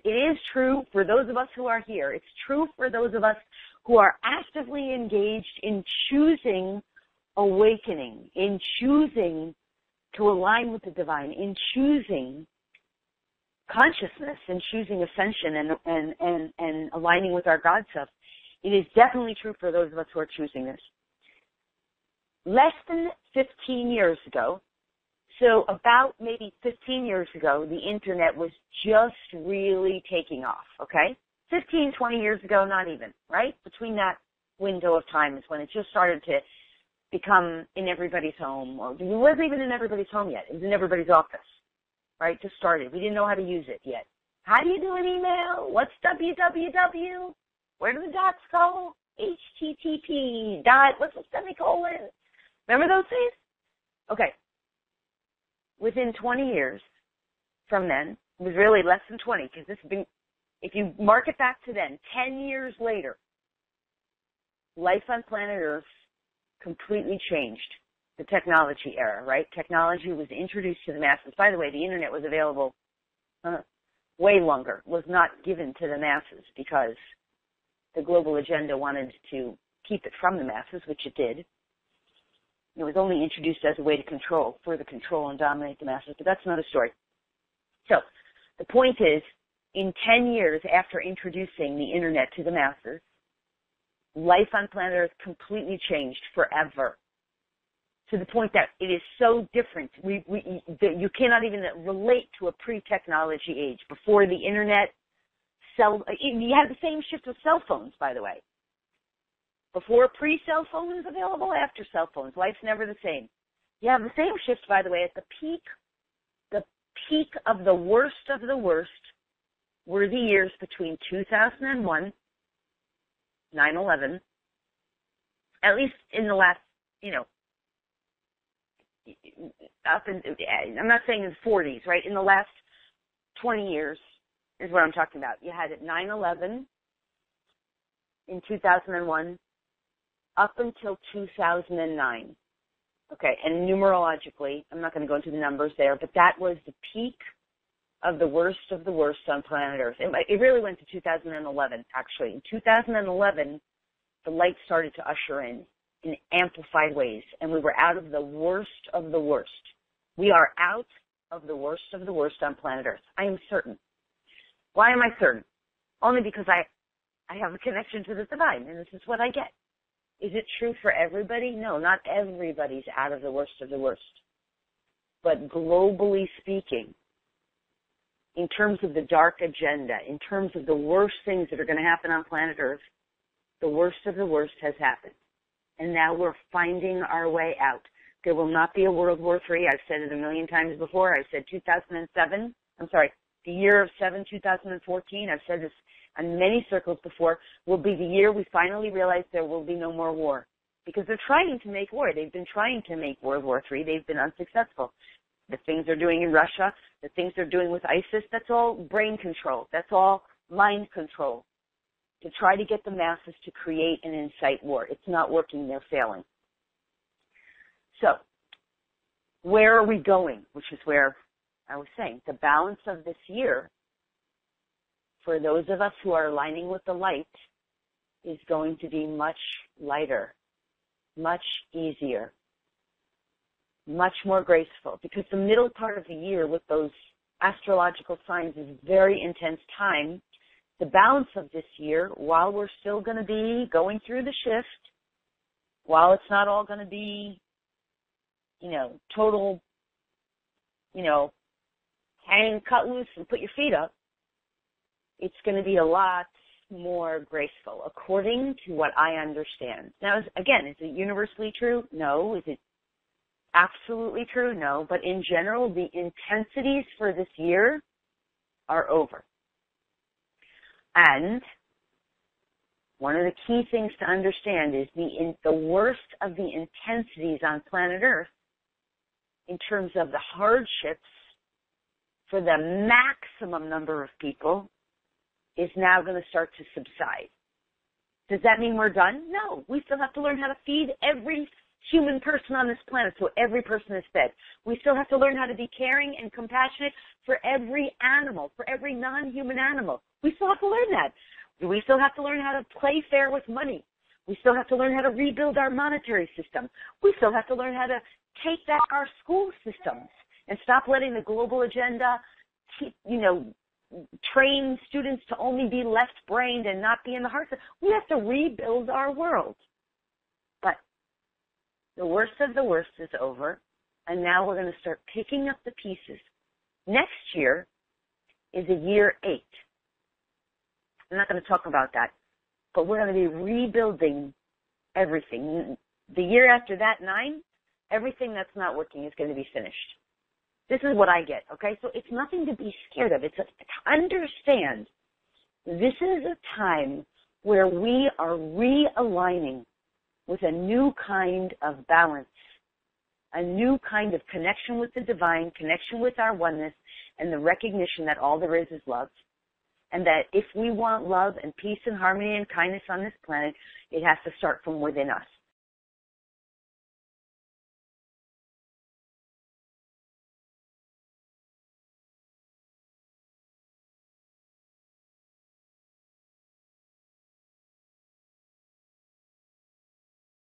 it is true for those of us who are here. It's true for those of us who are actively engaged in choosing awakening, in choosing to align with the divine, in choosing consciousness, and choosing ascension and aligning with our God self. It is definitely true for those of us who are choosing this. Less than 15 years ago, so about maybe 15 years ago, the internet was just really taking off, okay? 15, 20 years ago, not even, right? Between that window of time is when it just started to become in everybody's home. Or it wasn't even in everybody's home yet. It was in everybody's office, right? Just started. We didn't know how to use it yet. How do you do an email? What's www? Where do the dots go? HTTP dot, what's a semicolon? Remember those days? Okay. Within 20 years from then, it was really less than 20, because this has been, if you mark it back to then, 10 years later, life on planet Earth completely changed. The technology era, right? Technology was introduced to the masses. By the way, the internet was available way longer, was not given to the masses because the global agenda wanted to keep it from the masses, which it did. It was only introduced as a way to further control and dominate the masses, but that's another story. So the point is, in 10 years after introducing the internet to the masses, life on planet Earth completely changed forever, to the point that it is so different. You cannot even relate to a pre-technology age. Before the internet, you had the same shift with cell phones, by the way. Before pre-cell phones available, after cell phones, life's never the same. You have the same shift, by the way, at the peak of the worst were the years between 2001, 9/11, at least in the last, I'm not saying in the 40s, right? In the last 20 years is what I'm talking about. You had 9/11 in 2001 up until 2009. Okay, and numerologically, I'm not going to go into the numbers there, but that was the peak of the worst on planet Earth. It really went to 2011, actually. In 2011, the light started to usher in amplified ways, and we were out of the worst of the worst. We are out of the worst on planet Earth. I am certain. Why am I certain? Only because I have a connection to the divine, and this is what I get. Is it true for everybody? No, not everybody's out of the worst of the worst. But globally speaking, in terms of the dark agenda, in terms of the worst things that are going to happen on planet Earth, the worst of the worst has happened. And now we're finding our way out. There will not be a World War III. I've said it a million times before. I've said the year of 2014. I've said this in many circles before, will be the year we finally realize there will be no more war. Because they're trying to make war. They've been trying to make World War III. They've been unsuccessful. The things they're doing in Russia, the things they're doing with ISIS, that's all brain control. That's all mind control to try to get the masses to create and incite war. It's not working. They're failing. So where are we going? Which is where I was saying the balance of this year for those of us who are aligning with the light is going to be much lighter, much easier, much more graceful, because the middle part of the year with those astrological signs is very intense time. The balance of this year, while we're still going to be going through the shift, while it's not all going to be, total, hang, cut loose and put your feet up, it's going to be a lot more graceful, according to what I understand. Now, again, is it universally true? No. Is it absolutely true? No. But in general, the intensities for this year are over. And one of the key things to understand is the worst of the intensities on planet Earth, in terms of the hardships for the maximum number of people, is now going to start to subside. Does that mean we're done? No. We still have to learn how to feed every human person on this planet, so every person is fed. We still have to learn how to be caring and compassionate for every animal, for every non-human animal. We still have to learn that. We still have to learn how to play fair with money. We still have to learn how to rebuild our monetary system. We still have to learn how to take back our school systems and stop letting the global agenda train students to only be left-brained and not be in the heart. We have to rebuild our world. But the worst of the worst is over, and now we're going to start picking up the pieces. Next year is a year 8. I'm not going to talk about that, but we're going to be rebuilding everything. The year after that, 9, everything that's not working is going to be finished. This is what I get, okay? So it's nothing to be scared of. It's to understand this is a time where we are realigning with a new kind of balance, a new kind of connection with the divine, connection with our oneness, and the recognition that all there is love. And that if we want love and peace and harmony and kindness on this planet, it has to start from within us.